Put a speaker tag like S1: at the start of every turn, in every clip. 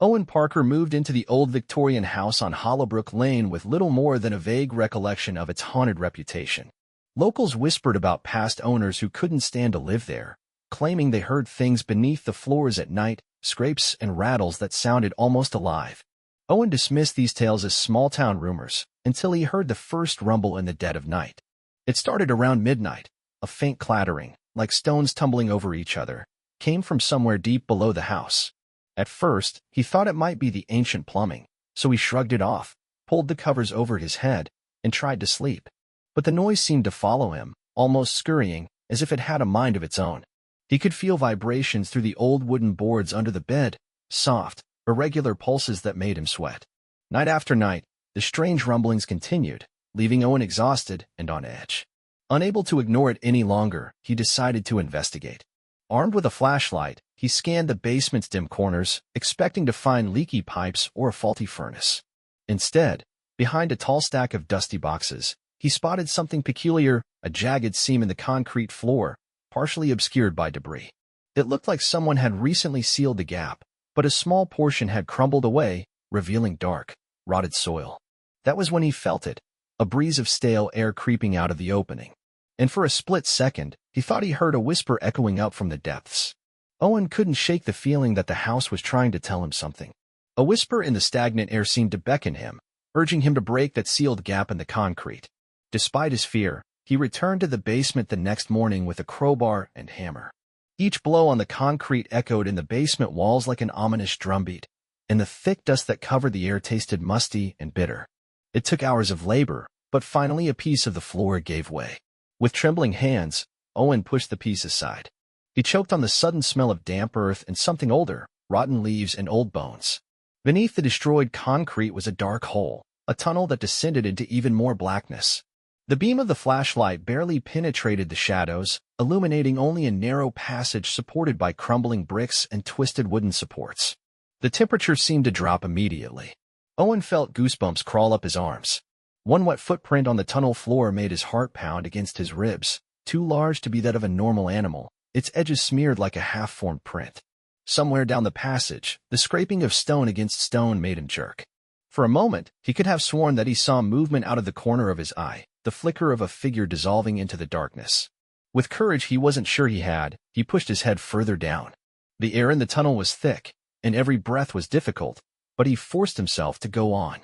S1: Owen Parker moved into the old Victorian house on Hollowbrook Lane with little more than a vague recollection of its haunted reputation. Locals whispered about past owners who couldn't stand to live there, claiming they heard things beneath the floors at night, scrapes and rattles that sounded almost alive. Owen dismissed these tales as small-town rumors until he heard the first rumble in the dead of night. It started around midnight. A faint clattering, like stones tumbling over each other, came from somewhere deep below the house. At first, he thought it might be the ancient plumbing, so he shrugged it off, pulled the covers over his head, and tried to sleep. But the noise seemed to follow him, almost scurrying, as if it had a mind of its own. He could feel vibrations through the old wooden boards under the bed, soft, irregular pulses that made him sweat. Night after night, the strange rumblings continued, leaving Owen exhausted and on edge. Unable to ignore it any longer, he decided to investigate. Armed with a flashlight, he scanned the basement's dim corners, expecting to find leaky pipes or a faulty furnace. Instead, behind a tall stack of dusty boxes, he spotted something peculiar, a jagged seam in the concrete floor, partially obscured by debris. It looked like someone had recently sealed the gap, but a small portion had crumbled away, revealing dark, rotted soil. That was when he felt it, a breeze of stale air creeping out of the opening. And for a split second, he thought he heard a whisper echoing up from the depths. Owen couldn't shake the feeling that the house was trying to tell him something. A whisper in the stagnant air seemed to beckon him, urging him to break that sealed gap in the concrete. Despite his fear, he returned to the basement the next morning with a crowbar and hammer. Each blow on the concrete echoed in the basement walls like an ominous drumbeat, and the thick dust that covered the air tasted musty and bitter. It took hours of labor, but finally a piece of the floor gave way. With trembling hands, Owen pushed the piece aside. He choked on the sudden smell of damp earth and something older, rotten leaves and old bones. Beneath the destroyed concrete was a dark hole, a tunnel that descended into even more blackness. The beam of the flashlight barely penetrated the shadows, illuminating only a narrow passage supported by crumbling bricks and twisted wooden supports. The temperature seemed to drop immediately. Owen felt goosebumps crawl up his arms. One wet footprint on the tunnel floor made his heart pound against his ribs, too large to be that of a normal animal, its edges smeared like a half-formed print. Somewhere down the passage, the scraping of stone against stone made him jerk. For a moment, he could have sworn that he saw movement out of the corner of his eye, the flicker of a figure dissolving into the darkness. With courage he wasn't sure he had, he pushed his head further down. The air in the tunnel was thick, and every breath was difficult, but he forced himself to go on.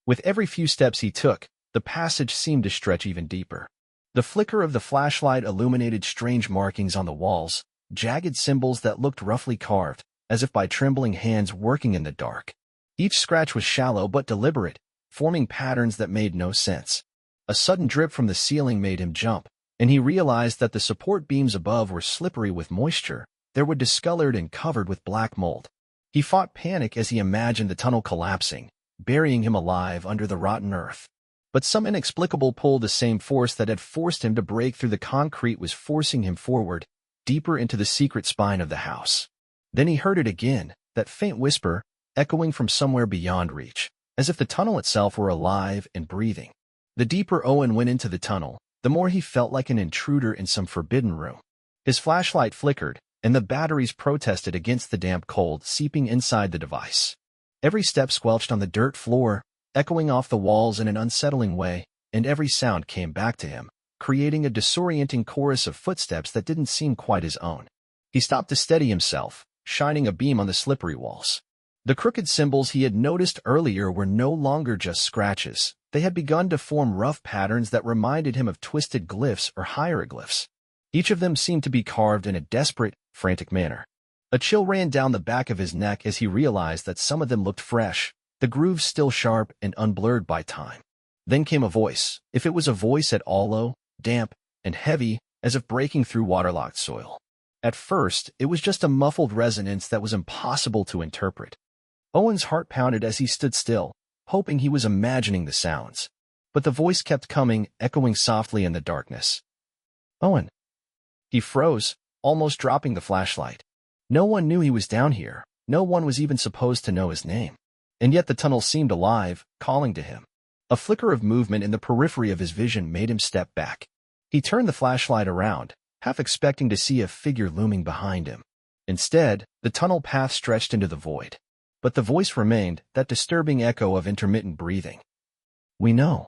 S1: With every few steps he took, the passage seemed to stretch even deeper. The flicker of the flashlight illuminated strange markings on the walls, jagged symbols that looked roughly carved, as if by trembling hands working in the dark. Each scratch was shallow but deliberate, forming patterns that made no sense. A sudden drip from the ceiling made him jump, and he realized that the support beams above were slippery with moisture. They were discolored and covered with black mold. He fought panic as he imagined the tunnel collapsing, burying him alive under the rotten earth. But some inexplicable pull, the same force that had forced him to break through the concrete, was forcing him forward, deeper into the secret spine of the house. Then he heard it again, that faint whisper, echoing from somewhere beyond reach, as if the tunnel itself were alive and breathing. The deeper Owen went into the tunnel, the more he felt like an intruder in some forbidden room. His flashlight flickered, and the batteries protested against the damp cold seeping inside the device. Every step squelched on the dirt floor, echoing off the walls in an unsettling way, and every sound came back to him, creating a disorienting chorus of footsteps that didn't seem quite his own. He stopped to steady himself, shining a beam on the slippery walls. The crooked symbols he had noticed earlier were no longer just scratches. They had begun to form rough patterns that reminded him of twisted glyphs or hieroglyphs. Each of them seemed to be carved in a desperate, frantic manner. A chill ran down the back of his neck as he realized that some of them looked fresh, the grooves still sharp and unblurred by time. Then came a voice, if it was a voice at all, low, damp, and heavy, as if breaking through waterlogged soil. At first, it was just a muffled resonance that was impossible to interpret. Owen's heart pounded as he stood still, hoping he was imagining the sounds. But the voice kept coming, echoing softly in the darkness. Owen. He froze, almost dropping the flashlight. No one knew he was down here. No one was even supposed to know his name. And yet the tunnel seemed alive, calling to him. A flicker of movement in the periphery of his vision made him step back. He turned the flashlight around, half expecting to see a figure looming behind him. Instead, the tunnel path stretched into the void. But the voice remained, that disturbing echo of intermittent breathing. "We know."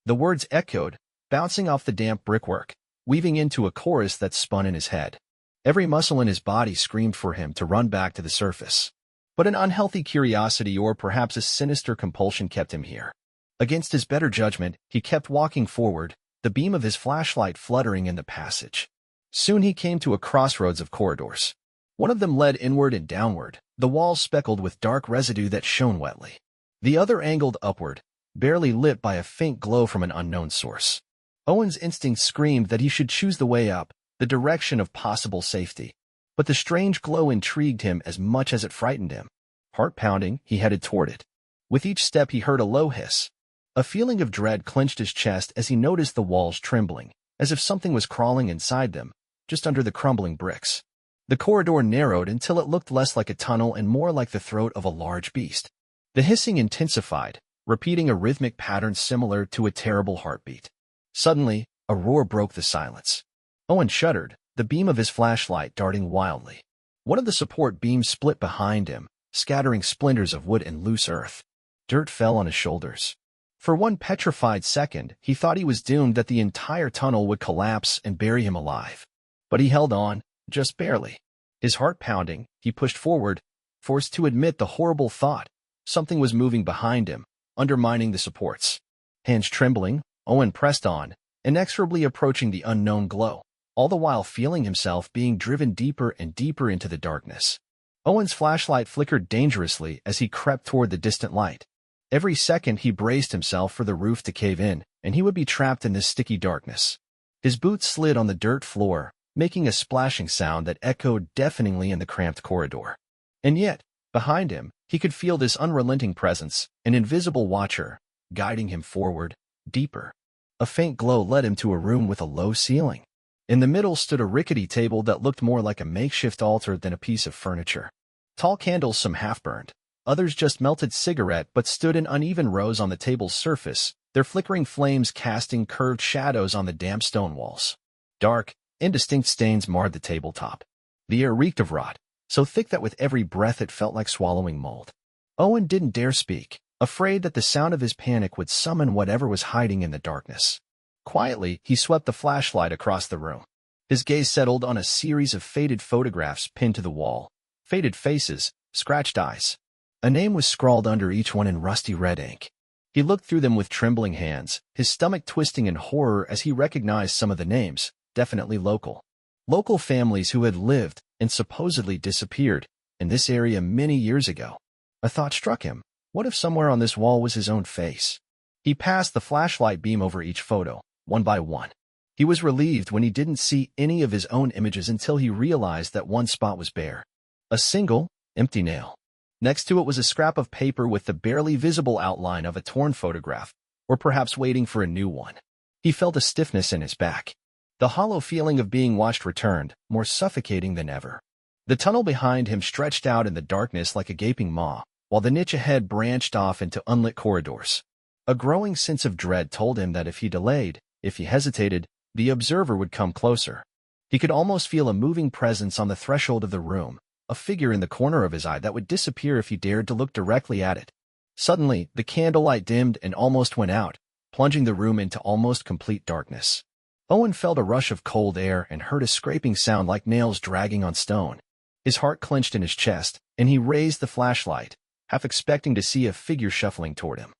S1: The words echoed, bouncing off the damp brickwork, weaving into a chorus that spun in his head. Every muscle in his body screamed for him to run back to the surface. But an unhealthy curiosity or perhaps a sinister compulsion kept him here. Against his better judgment, he kept walking forward, the beam of his flashlight fluttering in the passage. Soon he came to a crossroads of corridors. One of them led inward and downward, the walls speckled with dark residue that shone wetly. The other angled upward, barely lit by a faint glow from an unknown source. Owen's instinct screamed that he should choose the way up, the direction of possible safety. But the strange glow intrigued him as much as it frightened him. Heart pounding, he headed toward it. With each step he heard a low hiss. A feeling of dread clenched his chest as he noticed the walls trembling, as if something was crawling inside them, just under the crumbling bricks. The corridor narrowed until it looked less like a tunnel and more like the throat of a large beast. The hissing intensified, repeating a rhythmic pattern similar to a terrible heartbeat. Suddenly, a roar broke the silence. Owen shuddered, the beam of his flashlight darting wildly. One of the support beams split behind him, scattering splinters of wood and loose earth. Dirt fell on his shoulders. For one petrified second, he thought he was doomed, that the entire tunnel would collapse and bury him alive. But he held on, just barely. His heart pounding, he pushed forward, forced to admit the horrible thought. Something was moving behind him, undermining the supports. Hands trembling, Owen pressed on, inexorably approaching the unknown glow, all the while feeling himself being driven deeper and deeper into the darkness. Owen's flashlight flickered dangerously as he crept toward the distant light. Every second he braced himself for the roof to cave in, and he would be trapped in this sticky darkness. His boots slid on the dirt floor, making a splashing sound that echoed deafeningly in the cramped corridor. And yet, behind him, he could feel this unrelenting presence, an invisible watcher, guiding him forward, deeper. A faint glow led him to a room with a low ceiling. In the middle stood a rickety table that looked more like a makeshift altar than a piece of furniture. Tall candles, some half-burned, others just melted cigarette, but stood in uneven rows on the table's surface, their flickering flames casting curved shadows on the damp stone walls. Dark, indistinct stains marred the tabletop. The air reeked of rot, so thick that with every breath it felt like swallowing mold. Owen didn't dare speak, afraid that the sound of his panic would summon whatever was hiding in the darkness. Quietly, he swept the flashlight across the room. His gaze settled on a series of faded photographs pinned to the wall. Faded faces, scratched eyes. A name was scrawled under each one in rusty red ink. He looked through them with trembling hands, his stomach twisting in horror as he recognized some of the names, definitely local. Local families who had lived and supposedly disappeared in this area many years ago. A thought struck him. What if somewhere on this wall was his own face? He passed the flashlight beam over each photo, one by one. He was relieved when he didn't see any of his own images until he realized that one spot was bare. A single, empty nail. Next to it was a scrap of paper with the barely visible outline of a torn photograph, or perhaps waiting for a new one. He felt a stiffness in his back. The hollow feeling of being watched returned, more suffocating than ever. The tunnel behind him stretched out in the darkness like a gaping maw, while the niche ahead branched off into unlit corridors. A growing sense of dread told him that if he delayed, if he hesitated, the observer would come closer. He could almost feel a moving presence on the threshold of the room, a figure in the corner of his eye that would disappear if he dared to look directly at it. Suddenly, the candlelight dimmed and almost went out, plunging the room into almost complete darkness. Owen felt a rush of cold air and heard a scraping sound like nails dragging on stone. His heart clenched in his chest, and he raised the flashlight, half expecting to see a figure shuffling toward him.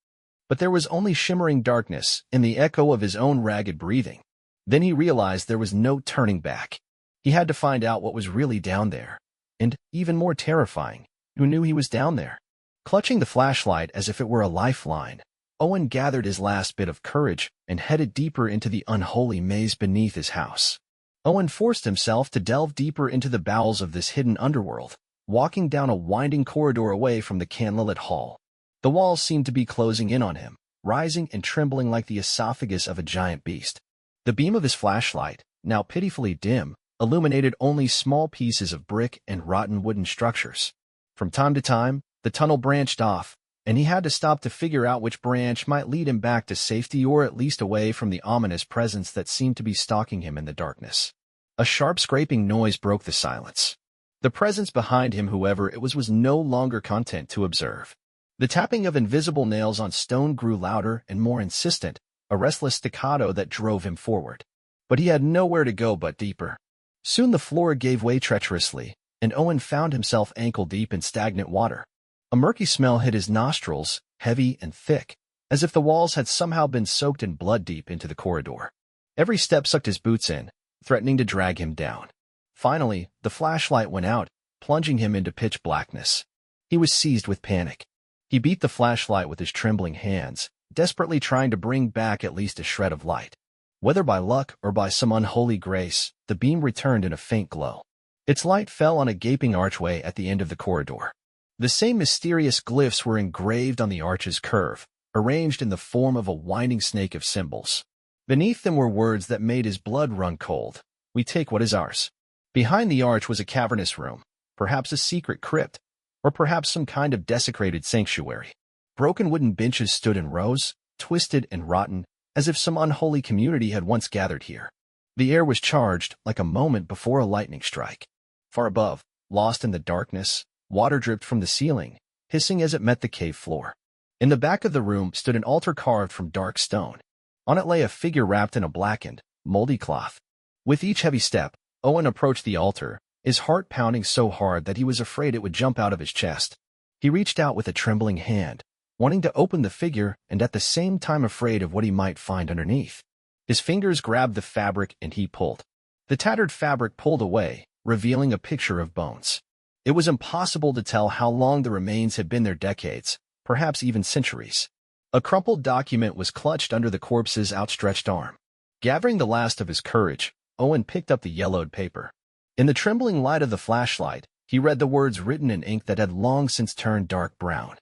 S1: But there was only shimmering darkness and the echo of his own ragged breathing. Then he realized there was no turning back. He had to find out what was really down there. And, even more terrifying, who knew he was down there? Clutching the flashlight as if it were a lifeline, Owen gathered his last bit of courage and headed deeper into the unholy maze beneath his house. Owen forced himself to delve deeper into the bowels of this hidden underworld, walking down a winding corridor away from the candlelit hall. The walls seemed to be closing in on him, rising and trembling like the esophagus of a giant beast. The beam of his flashlight, now pitifully dim, illuminated only small pieces of brick and rotten wooden structures. From time to time, the tunnel branched off, and he had to stop to figure out which branch might lead him back to safety or at least away from the ominous presence that seemed to be stalking him in the darkness. A sharp scraping noise broke the silence. The presence behind him, whoever it was no longer content to observe. The tapping of invisible nails on stone grew louder and more insistent, a restless staccato that drove him forward. But he had nowhere to go but deeper. Soon the floor gave way treacherously, and Owen found himself ankle-deep in stagnant water. A murky smell hit his nostrils, heavy and thick, as if the walls had somehow been soaked in blood deep into the corridor. Every step sucked his boots in, threatening to drag him down. Finally, the flashlight went out, plunging him into pitch blackness. He was seized with panic. He beat the flashlight with his trembling hands, desperately trying to bring back at least a shred of light. Whether by luck or by some unholy grace, the beam returned in a faint glow. Its light fell on a gaping archway at the end of the corridor. The same mysterious glyphs were engraved on the arch's curve, arranged in the form of a winding snake of symbols. Beneath them were words that made his blood run cold. "We take what is ours." Behind the arch was a cavernous room, perhaps a secret crypt, or perhaps some kind of desecrated sanctuary. Broken wooden benches stood in rows, twisted and rotten, as if some unholy community had once gathered here. The air was charged, like a moment before a lightning strike. Far above, lost in the darkness, water dripped from the ceiling, hissing as it met the cave floor. In the back of the room stood an altar carved from dark stone. On it lay a figure wrapped in a blackened, moldy cloth. With each heavy step, Owen approached the altar, his heart pounding so hard that he was afraid it would jump out of his chest. He reached out with a trembling hand, wanting to open the figure and at the same time afraid of what he might find underneath. His fingers grabbed the fabric and he pulled. The tattered fabric pulled away, revealing a picture of bones. It was impossible to tell how long the remains had been there, decades, perhaps even centuries. A crumpled document was clutched under the corpse's outstretched arm. Gathering the last of his courage, Owen picked up the yellowed paper. In the trembling light of the flashlight, he read the words written in ink that had long since turned dark brown.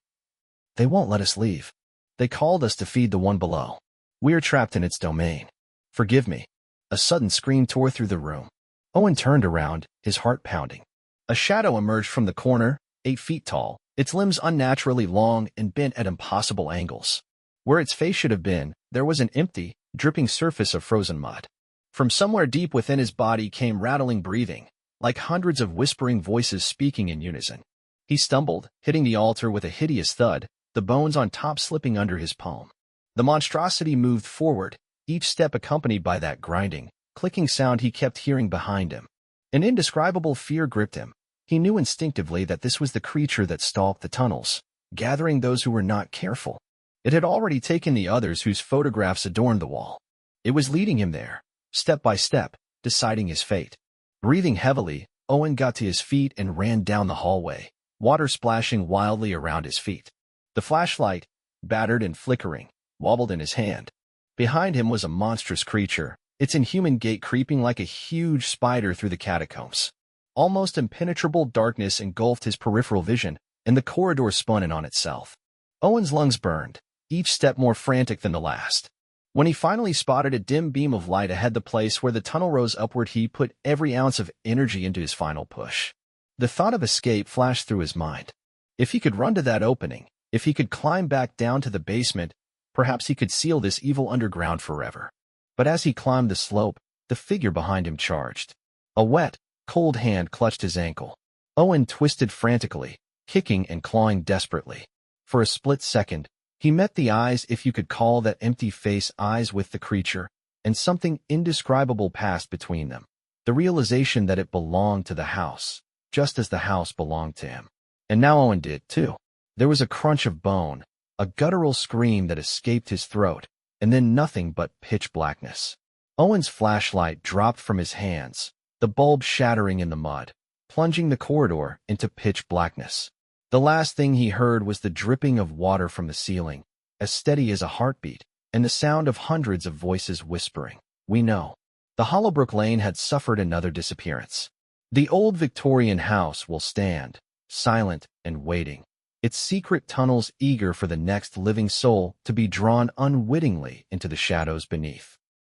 S1: "They won't let us leave. They called us to feed the one below. We are trapped in its domain. Forgive me." A sudden scream tore through the room. Owen turned around, his heart pounding. A shadow emerged from the corner, 8 feet tall, its limbs unnaturally long and bent at impossible angles. Where its face should have been, there was an empty, dripping surface of frozen mud. From somewhere deep within his body came rattling breathing, like hundreds of whispering voices speaking in unison. He stumbled, hitting the altar with a hideous thud, the bones on top slipping under his palm. The monstrosity moved forward, each step accompanied by that grinding, clicking sound he kept hearing behind him. An indescribable fear gripped him. He knew instinctively that this was the creature that stalked the tunnels, gathering those who were not careful. It had already taken the others whose photographs adorned the wall. It was leading him there, step by step, deciding his fate. Breathing heavily, Owen got to his feet and ran down the hallway, water splashing wildly around his feet. The flashlight, battered and flickering, wobbled in his hand. Behind him was a monstrous creature, its inhuman gait creeping like a huge spider through the catacombs. Almost impenetrable darkness engulfed his peripheral vision, and the corridor spun in on itself. Owen's lungs burned, each step more frantic than the last. When he finally spotted a dim beam of light ahead, the place where the tunnel rose upward, he put every ounce of energy into his final push. The thought of escape flashed through his mind. If he could run to that opening, if he could climb back down to the basement, perhaps he could seal this evil underground forever. But as he climbed the slope, the figure behind him charged. A wet, cold hand clutched his ankle. Owen twisted frantically, kicking and clawing desperately. For a split second, he met the eyes, if you could call that empty face eyes, with the creature, and something indescribable passed between them. The realization that it belonged to the house, just as the house belonged to him. And now Owen did, too. There was a crunch of bone, a guttural scream that escaped his throat, and then nothing but pitch blackness. Owen's flashlight dropped from his hands, the bulb shattering in the mud, plunging the corridor into pitch blackness. The last thing he heard was the dripping of water from the ceiling, as steady as a heartbeat, and the sound of hundreds of voices whispering, "We know." The Hollowbrook Lane had suffered another disappearance. The old Victorian house will stand, silent and waiting, its secret tunnels eager for the next living soul to be drawn unwittingly into the shadows beneath.